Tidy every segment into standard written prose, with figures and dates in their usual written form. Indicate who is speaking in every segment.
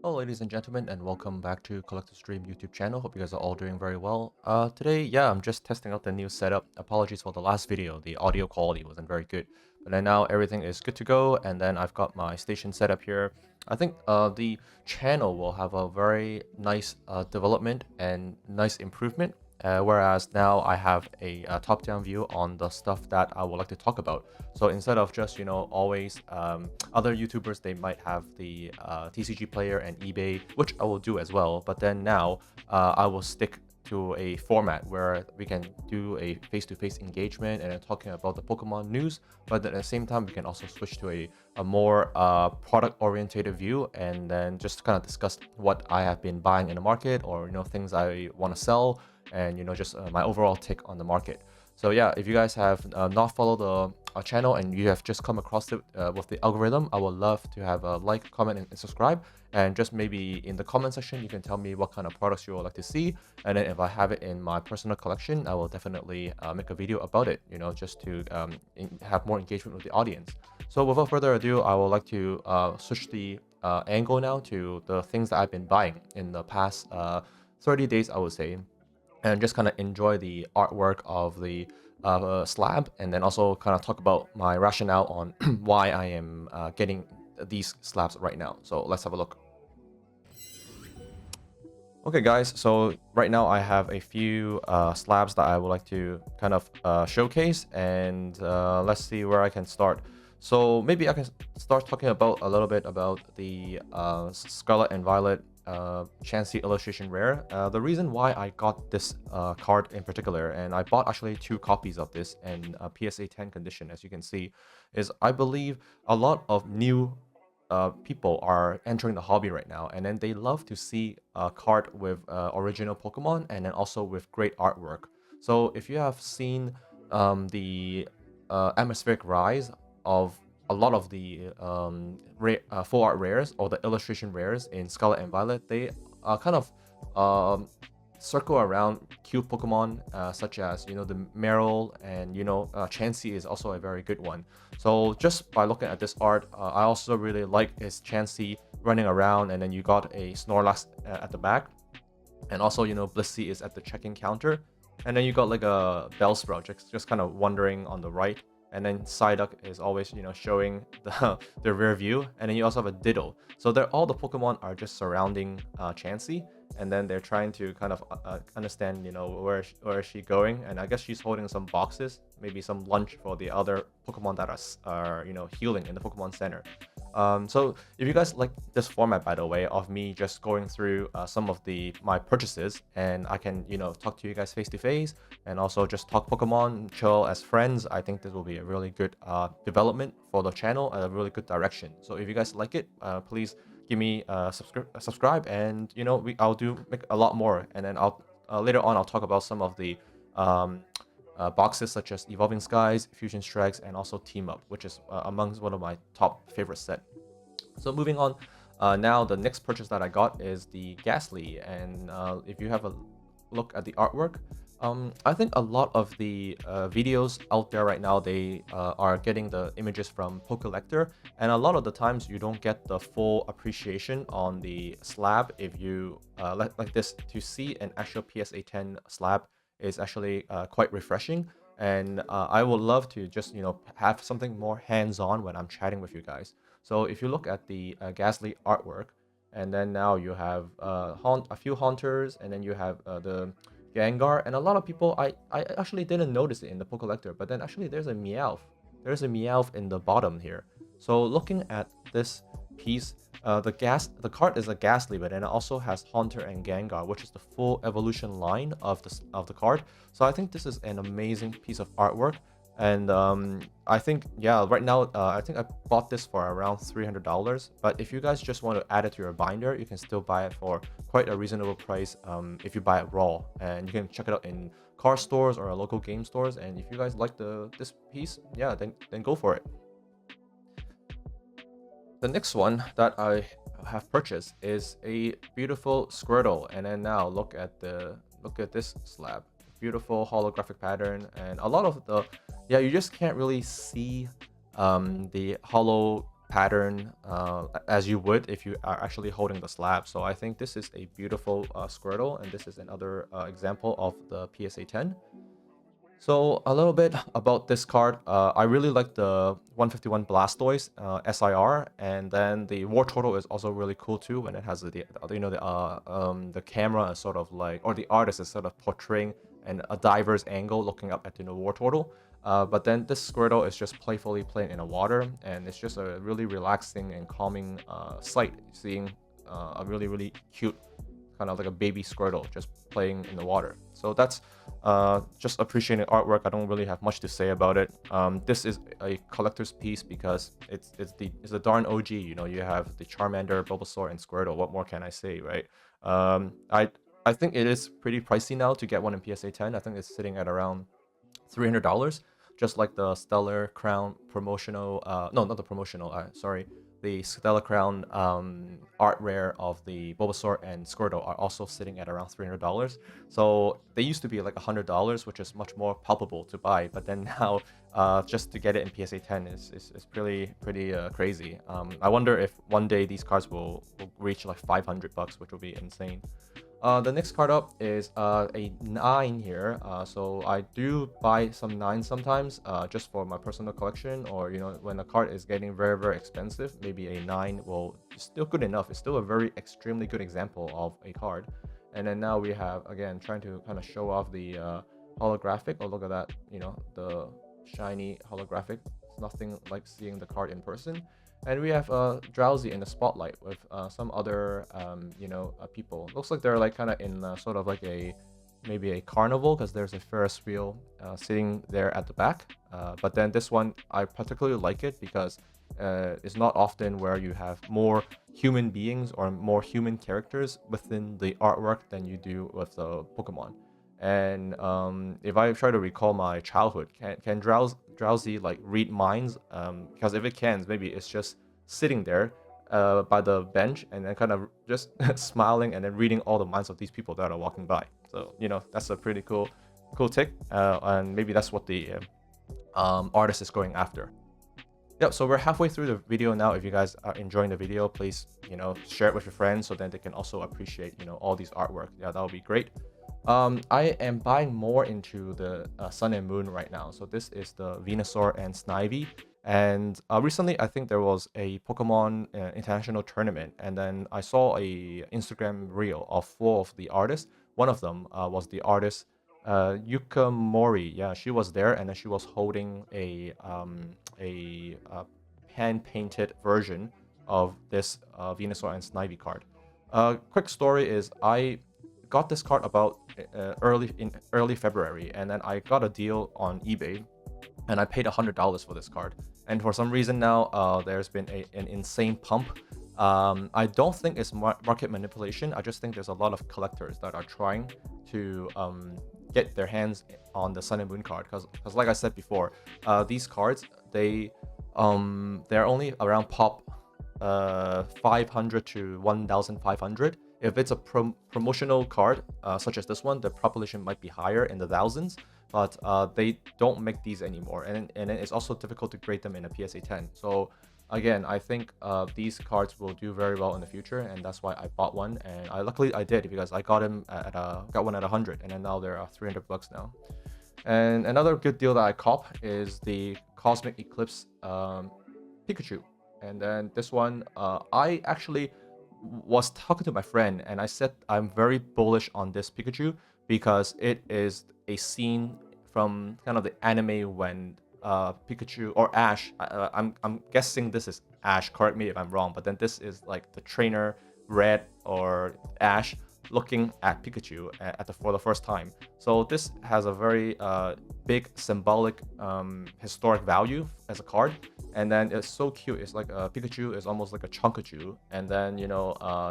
Speaker 1: Hello ladies and gentlemen, and welcome back to Collector Stream YouTube channel. Hope you guys are all doing very well. Today, yeah, I'm just testing out the new setup. Apologies for the last video, the audio quality wasn't very good. But then now everything is good to go, and then I've got my station set up here. I think the channel will have a very nice development and nice improvement. Whereas now I have a top-down view on the stuff that I would like to talk about. So instead of just, always other YouTubers, they might have the TCG player and eBay, which I will do as well. But then now I will stick to a format where we can do a face-to-face engagement and then talking about the Pokemon news. But at the same time, we can also switch to a more product-oriented view and then just kind of discuss what I have been buying in the market, or things I want to sell, and just my overall take on the market. So yeah, if you guys have not followed the channel and you have just come across it with the algorithm, I would love to have a like, comment, and subscribe. And just maybe in the comment section, you can tell me what kind of products you would like to see. And then if I have it in my personal collection, I will definitely make a video about it, just to have more engagement with the audience. So without further ado, I would like to switch the angle now to the things that I've been buying in the past 30 days, I would say, and just kind of enjoy the artwork of the slab, and then also kind of talk about my rationale on why I am getting these slabs right now. So let's have a look. Okay guys, so right now I have a few slabs that I would like to kind of showcase, and let's see where I can start. So maybe I can start talking about a little bit about the Scarlet and Violet Chansey illustration rare. The reason why I got this card in particular, and I bought actually 2 copies of this in PSA 10 condition, as you can see, is I believe a lot of new people are entering the hobby right now, and then they love to see a card with original Pokemon and then also with great artwork. So if you have seen the atmospheric rise of a lot of the full art rares or the illustration rares in Scarlet and Violet, they kind of circle around cute Pokemon, such as the Meryl, and Chansey is also a very good one. So just by looking at this art, I also really like his Chansey running around, and then you got a Snorlax at the back, and also Blissey is at the check-in counter, and then you got like a Bellsprout just kind of wandering on the right, and then Psyduck is always showing the rear view, and then you also have a Diddle. So they're all the Pokemon are just surrounding Chansey, and then they're trying to kind of understand where is she going, and I guess she's holding some boxes, maybe some lunch for the other Pokemon that are healing in the Pokemon Center. So if you guys like this format, by the way, of me just going through some of my purchases, and I can talk to you guys face to face, and also just talk Pokemon, chill as friends, I think this will be a really good development for the channel, a really good direction. So if you guys like it, please give me a subscribe, and I'll make a lot more, and then I'll later on I'll talk about some of the boxes such as Evolving Skies, Fusion Strikes, and also Team Up, which is amongst one of my top favorite set. So moving on, now the next purchase that I got is the Gastly, and if you have a look at the artwork, I think a lot of the videos out there right now, they are getting the images from Pokelector, and a lot of the times you don't get the full appreciation on the slab. If you like this, to see an actual PSA 10 slab is actually quite refreshing, and I would love to just have something more hands-on when I'm chatting with you guys. So if you look at the Gastly artwork, and then now you have a few Haunters, and then you have the Gengar, and a lot of people, I actually didn't notice it in the Pokelector, but then actually there's a Meowth. There's a Meowth in the bottom here. So looking at this piece, the card is a Gastly, but then it also has Haunter and Gengar, which is the full evolution line of the card. So I think this is an amazing piece of artwork, and I think, yeah, right now I think I bought this for around $300. But if you guys just want to add it to your binder, you can still buy it for quite a reasonable price if you buy it raw, and you can check it out in car stores or local game stores. And if you guys like this piece, yeah, then go for it. The next one that I have purchased is a beautiful Squirtle, and then now look at this slab. Beautiful holographic pattern, and a lot of the, yeah, you just can't really see the hollow pattern as you would if you are actually holding the slab. So I think this is a beautiful Squirtle, and this is another example of the PSA 10. So a little bit about this card. I really like the 151 Blastoise SIR, and then the War Turtle is also really cool too when it has the camera is sort of like, or the artist is sort of portraying a diver's angle looking up at the War Turtle. But then this Squirtle is just playfully playing in the water, and it's just a really relaxing and calming sight, seeing a really cute kind of like a baby Squirtle just playing in the water. So that's just appreciating artwork. I don't really have much to say about it. This is a collector's piece because it's a darn OG. You know, you have the Charmander, Bulbasaur, and Squirtle. What more can I say, right? I think it is pretty pricey now to get one in PSA 10. I think it's sitting at around $300, just like the Stellar Crown promotional. No, not the promotional. Sorry. The Stellar Crown art rare of the Bulbasaur and Squirtle are also sitting at around $300. So they used to be like $100, which is much more palpable to buy. But then now, just to get it in PSA 10 is pretty crazy. I wonder if one day these cards will reach like $500, which will be insane. The next card up is a 9 here. So I do buy some 9s sometimes, just for my personal collection, or when a card is getting very expensive, maybe a 9 will still good enough. It's still a very extremely good example of a card. And then now we have, again, trying to kind of show off the holographic. Oh, look at that, the shiny holographic. It's nothing like seeing the card in person. And we have Drowsee in the spotlight with some other people. Looks like they're like kind of in sort of like maybe a carnival, because there's a Ferris wheel sitting there at the back. But then this one, I particularly like it because it's not often where you have more human beings or more human characters within the artwork than you do with the Pokemon. And if I try to recall my childhood, can Drowsee like read minds? Because if it can, maybe it's just sitting there by the bench and then kind of just smiling and then reading all the minds of these people that are walking by. So that's a pretty cool tick, and maybe that's what the artist is going after. Yep, so we're halfway through the video now. If you guys are enjoying the video, please share it with your friends so then they can also appreciate all these artwork. Yeah, that would be great. I am buying more into the Sun and Moon right now. So this is the Venusaur and Snivy. And recently, I think there was a Pokemon international tournament. And then I saw a Instagram reel of 4 of the artists. One of them was the artist Yuka Mori. Yeah, she was there, and then she was holding a hand-painted version of this Venusaur and Snivy card. Quick story is I got this card about early February, and then I got a deal on eBay, and I paid $100 for this card. And for some reason now, there's been an insane pump. I don't think it's market manipulation. I just think there's a lot of collectors that are trying to get their hands on the Sun and Moon card, because like I said before, these cards they're only around pop 500 to 1,500. If it's a promotional card, such as this one, the population might be higher in the thousands, but they don't make these anymore. And it's also difficult to grade them in a PSA 10. So again, I think these cards will do very well in the future, and that's why I bought one. And luckily I did, because I got him got one at 100, and then now they're $300 now. And another good deal that I cop is the Cosmic Eclipse Pikachu. And then this one, I actually was talking to my friend, and I said I'm very bullish on this Pikachu because it is a scene from kind of the anime when Pikachu or Ash, I'm guessing this is Ash, correct me if I'm wrong, but then this is like the trainer Red or Ash looking at Pikachu for the first time. So this has a very big symbolic historic value as a card. And then it's so cute. It's like Pikachu is almost like a Chunkachu, and then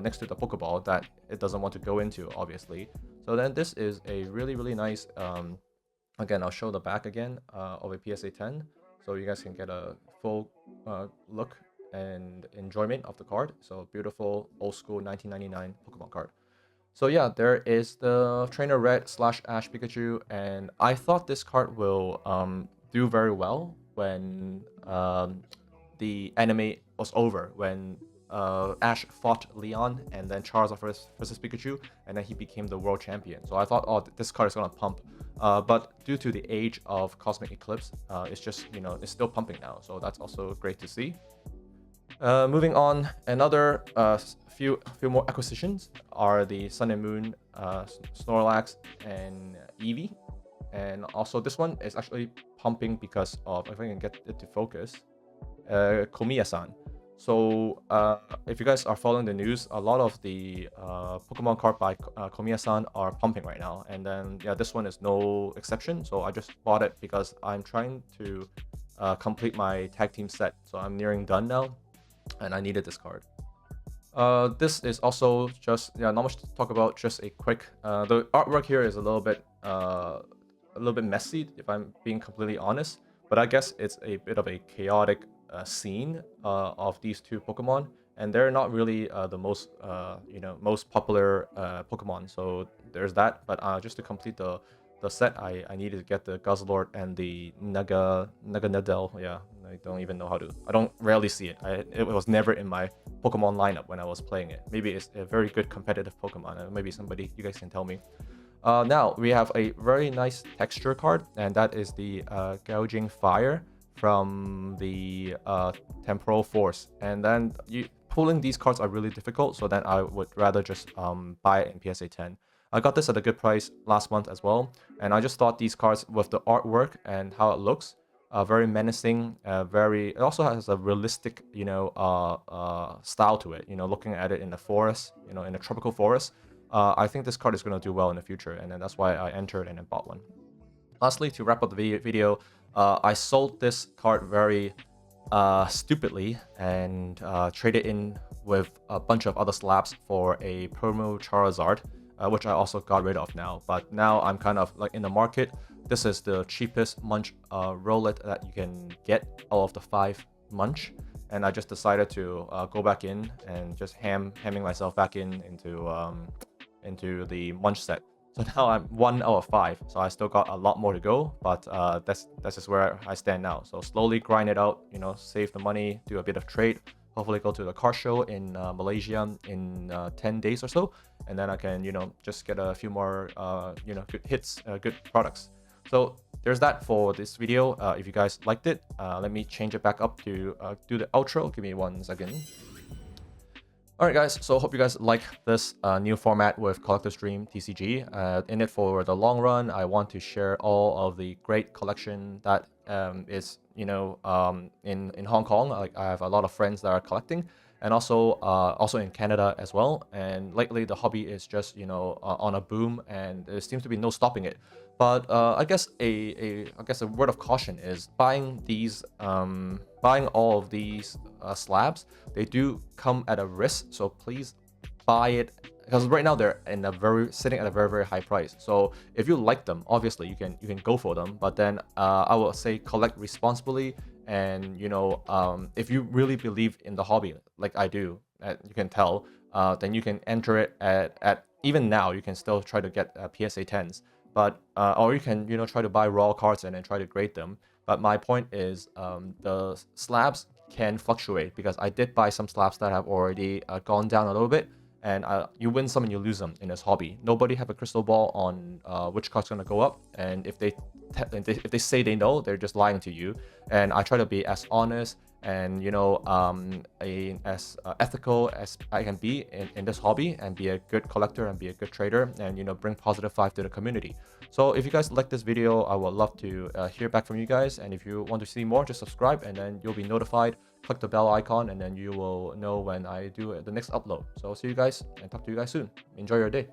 Speaker 1: next to the Pokeball that it doesn't want to go into, obviously. So then this is a really nice. Again, I'll show the back again of a PSA 10, so you guys can get a full look and enjoyment of the card. So beautiful old school 1999 Pokemon card. So yeah, there is the Trainer Red / Ash Pikachu, and I thought this card will do very well when the anime was over when Ash fought Leon and then Charizard versus Pikachu, and then he became the world champion. So I thought, oh, this card is gonna pump. But due to the age of Cosmic Eclipse, it's just, it's still pumping now. So that's also great to see. Moving on, another few more acquisitions are the Sun and Moon, Snorlax, and Eevee. And also this one is actually pumping because of, if I can get it to focus, Komiya-san. So if you guys are following the news, a lot of the Pokemon card by Komiya-san are pumping right now. And then, yeah, this one is no exception. So I just bought it because I'm trying to complete my tag team set. So I'm nearing done now, and I needed this card. This is also just, not much to talk about, just a quick, the artwork here is a little bit messy, if I'm being completely honest, but I guess it's a bit of a chaotic scene of these two Pokemon, and they're not really the most most popular Pokemon, so there's that. But just to complete the set, I needed to get the Guzzlord and the Naganadel. Yeah, I don't even know how to. I don't rarely see it. It was never in my Pokemon lineup when I was playing it. Maybe it's a very good competitive Pokemon. Maybe you guys can tell me. Now we have a very nice texture card, and that is the Gouging Fire from the Temporal Force. And then pulling these cards are really difficult, so then I would rather just buy it in PSA 10. I got this at a good price last month as well, and I just thought these cards, with the artwork and how it looks, very menacing, it also has a realistic, style to it. Looking at it in the forest, in a tropical forest. I think this card is going to do well in the future, and then that's why I entered and then bought one. Lastly, to wrap up the video, I sold this card very stupidly and traded in with a bunch of other slabs for a promo Charizard, which I also got rid of now. But now I'm kind of like in the market. This is the cheapest Munch Rowlet that you can get out of the 5 Munch. And I just decided to go back in and just hamming myself back into the Munch set. So now I'm 1 out of 5. So I still got a lot more to go, but that's just where I stand now. So slowly grind it out, save the money, do a bit of trade, hopefully go to the car show in Malaysia in 10 days or so, and then I can, just get a few more, good hits, good products. So there's that for this video. If you guys liked it, let me change it back up to do the outro. Give me 1 second. Alright guys, so hope you guys like this new format with Collector Stream TCG. In it for the long run, I want to share all of the great collection that is, in Hong Kong. Like, I have a lot of friends that are collecting, and also in Canada as well. And lately the hobby is just, on a boom, and there seems to be no stopping it. But I guess a word of caution is buying all of these slabs. They do come at a risk, so please buy it, because right now they're sitting at a very, very high price. So if you like them, obviously you can go for them. But then I will say collect responsibly, and if you really believe in the hobby like I do, you can tell, then you can enter it at even now you can still try to get PSA 10s. But or you can try to buy raw cards and then try to grade them. But my point is the slabs can fluctuate, because I did buy some slabs that have already gone down a little bit, and you win some and you lose them in this hobby. Nobody have a crystal ball on which card's gonna go up, and if they say they know, they're just lying to you. And I try to be as honest and as ethical as I can be in this hobby, and be a good collector and be a good trader, and bring positive vibe to the community. So if you guys like this video, I would love to hear back from you guys, and if you want to see more, just subscribe, and then you'll be notified. Click the bell icon, and then you will know when I do the next upload. So I'll see you guys and talk to you guys soon. Enjoy your day.